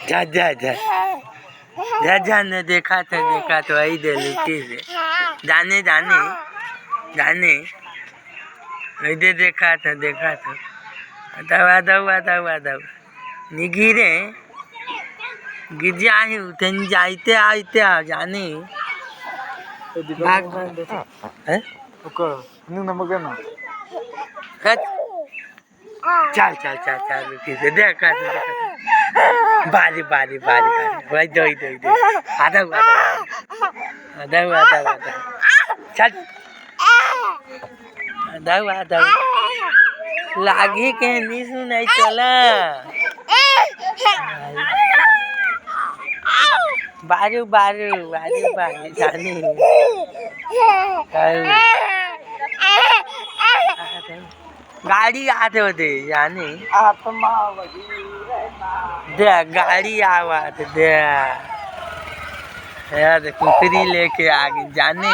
जा जा जा जा जा ने देखा तो वही दे लिखी से जाने जाने जाने वही देखा था दवा निगिरे गिरजा ही उठन जाते आते आ जाने भाग हैं नमक ना चल चल चल चल रुकी देखा बारी वही दो आधा चल आधा लागी के नहीं सुनाई चला बारू जाने गाड़ी आते होते जाने दे गाड़ी आवाज दे यार कुकरी लेके आगे जाने